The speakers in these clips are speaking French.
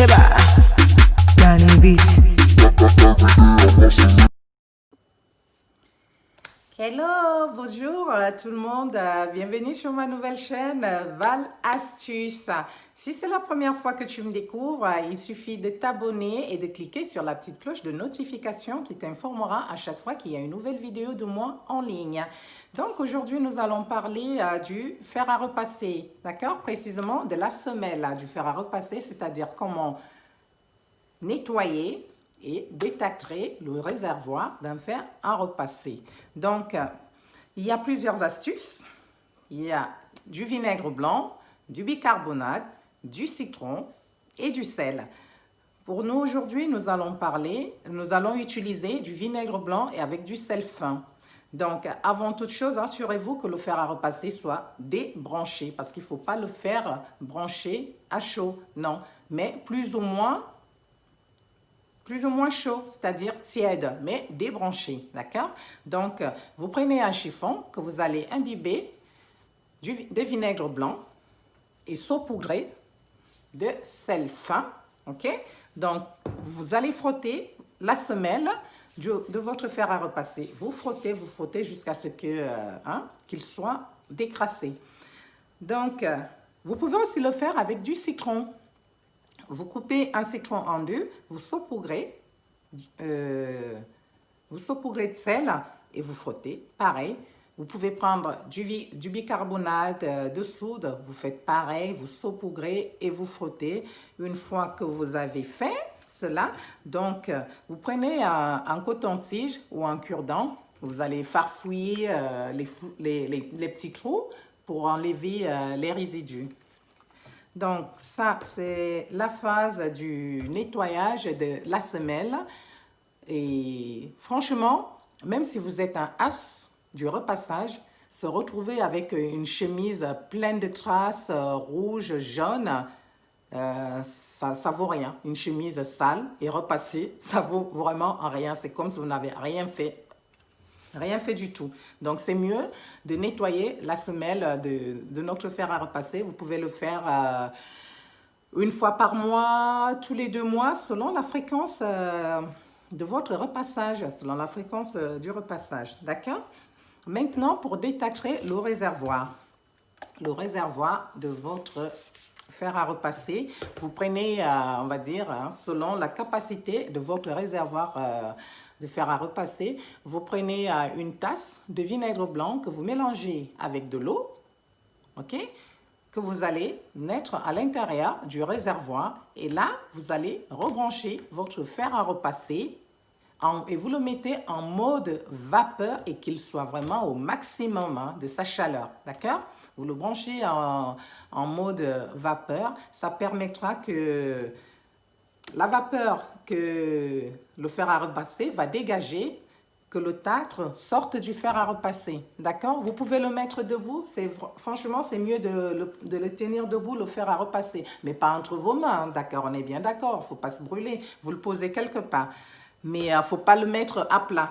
Sheba, Danny Beat. Hello, bonjour à tout le monde, bienvenue sur ma nouvelle chaîne Val Astuces. Si c'est la première fois que tu me découvres, il suffit de t'abonner et de cliquer sur la petite cloche de notification qui t'informera à chaque fois qu'il y a une nouvelle vidéo de moi en ligne. Donc aujourd'hui, nous allons parler du fer à repasser, d'accord? Précisément de la semelle du fer à repasser, c'est-à-dire comment nettoyer et détâtrer le réservoir d'un fer à repasser. Donc, il y a plusieurs astuces. Il y a du vinaigre blanc, du bicarbonate, du citron et du sel. Pour nous aujourd'hui, nous allons utiliser du vinaigre blanc et avec du sel fin. Donc, avant toute chose, assurez-vous que le fer à repasser soit débranché parce qu'il ne faut pas le faire brancher à chaud, non, mais plus ou moins chaud, c'est-à-dire tiède, mais débranché, d'accord? Donc, vous prenez un chiffon que vous allez imbiber de vinaigre blanc et saupoudrer de sel fin, ok? Donc, vous allez frotter la semelle de votre fer à repasser. Vous frottez jusqu'à ce qu'il soit décrassé. Donc, vous pouvez aussi le faire avec du citron. Vous coupez un citron en deux, vous saupoudrez de sel et vous frottez. Pareil, vous pouvez prendre du bicarbonate de soude, vous faites pareil, vous saupoudrez et vous frottez. Une fois que vous avez fait cela, donc vous prenez un coton-tige ou un cure-dent, vous allez farfouiller les petits trous pour enlever les résidus. Donc, ça, c'est la phase du nettoyage de la semelle. Et franchement, même si vous êtes un as du repassage, se retrouver avec une chemise pleine de traces rouges, jaunes, ça vaut rien. Une chemise sale et repassée, ça vaut vraiment rien. C'est comme si vous n'avez rien fait. Rien fait du tout. Donc, c'est mieux de nettoyer la semelle de notre fer à repasser. Vous pouvez le faire une fois par mois, tous les 2 mois, selon la fréquence de votre repassage, selon la fréquence du repassage. D'accord? Maintenant, pour détâcher le réservoir de votre fer à repasser, vous prenez, on va dire, selon la capacité de votre réservoir de fer à repasser, vous prenez une tasse de vinaigre blanc que vous mélangez avec de l'eau, ok, que vous allez mettre à l'intérieur du réservoir et là, vous allez rebrancher votre fer à repasser et vous le mettez en mode vapeur et qu'il soit vraiment au maximum de sa chaleur, d'accord? Vous le branchez en mode vapeur, ça permettra que la vapeur que le fer à repasser va dégager, que le tartre sorte du fer à repasser, d'accord? Vous pouvez le mettre debout, franchement c'est mieux de le tenir debout, le fer à repasser, mais pas entre vos mains, d'accord? On est bien d'accord, il ne faut pas se brûler, vous le posez quelque part, mais il ne faut pas le mettre à plat,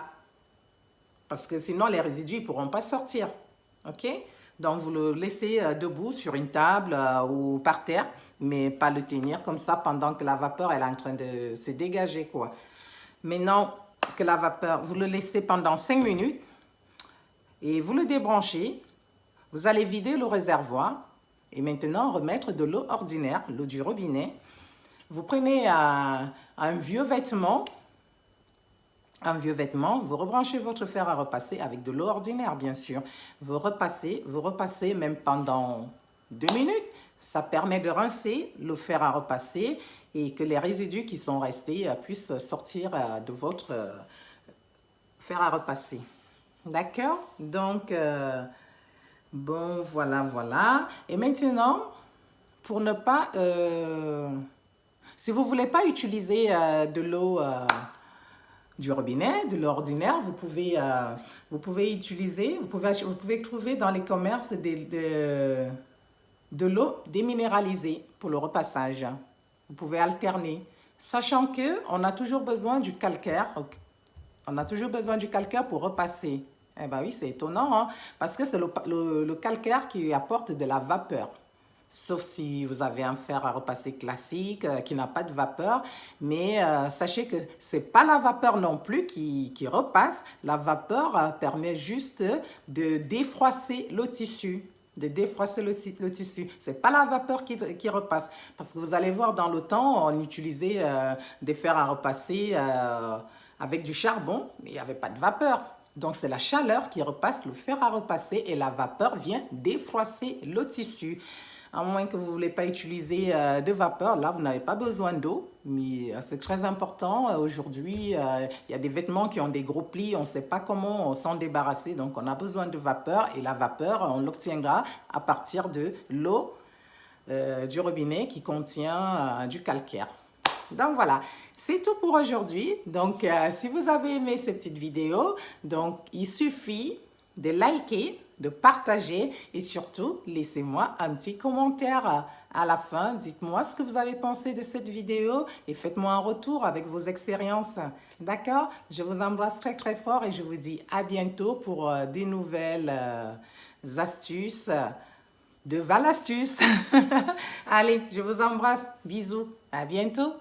parce que sinon les résidus ne pourront pas sortir, ok? Donc vous le laissez debout sur une table ou par terre, mais pas le tenir comme ça pendant que la vapeur elle est en train de se dégager, quoi. Maintenant que la vapeur, vous le laissez pendant 5 minutes et vous le débranchez. Vous allez vider le réservoir et maintenant remettre de l'eau ordinaire, l'eau du robinet. Vous prenez un vieux vêtement, vous rebranchez votre fer à repasser avec de l'eau ordinaire, bien sûr. Vous repassez même pendant 2 minutes. Ça permet de rincer le fer à repasser et que les résidus qui sont restés puissent sortir de votre fer à repasser. D'accord? Donc, bon, voilà. Et maintenant, pour ne pas... si vous ne voulez pas utiliser de l'eau... du robinet, de l'eau ordinaire, vous pouvez trouver dans les commerces de l'eau déminéralisée pour le repassage. Vous pouvez alterner, sachant qu'on a toujours besoin du calcaire. On a toujours besoin du calcaire pour repasser. Eh bien oui, c'est étonnant, hein, parce que c'est le calcaire qui apporte de la vapeur. sauf si vous avez un fer à repasser classique qui n'a pas de vapeur. Mais sachez que ce n'est pas la vapeur non plus qui repasse. La vapeur permet juste de défroisser le tissu. De défroisser le tissu. Ce n'est pas la vapeur qui repasse. Parce que vous allez voir, dans le temps, on utilisait des fers à repasser avec du charbon, mais il n'y avait pas de vapeur. Donc, c'est la chaleur qui repasse le fer à repasser et la vapeur vient défroisser le tissu. À moins que vous ne voulez pas utiliser de vapeur, là, vous n'avez pas besoin d'eau. Mais c'est très important. Aujourd'hui, il y a des vêtements qui ont des gros plis. On ne sait pas comment s'en débarrasser. Donc, on a besoin de vapeur. Et la vapeur, on l'obtiendra à partir de l'eau du robinet qui contient du calcaire. Donc voilà, c'est tout pour aujourd'hui. Donc si vous avez aimé cette petite vidéo, donc il suffit de liker, de partager et surtout laissez-moi un petit commentaire à la fin. Dites-moi ce que vous avez pensé de cette vidéo et faites-moi un retour avec vos expériences. D'accord? Je vous embrasse très très fort et je vous dis à bientôt pour des nouvelles astuces de Valastuce. Allez, je vous embrasse. Bisous. À bientôt.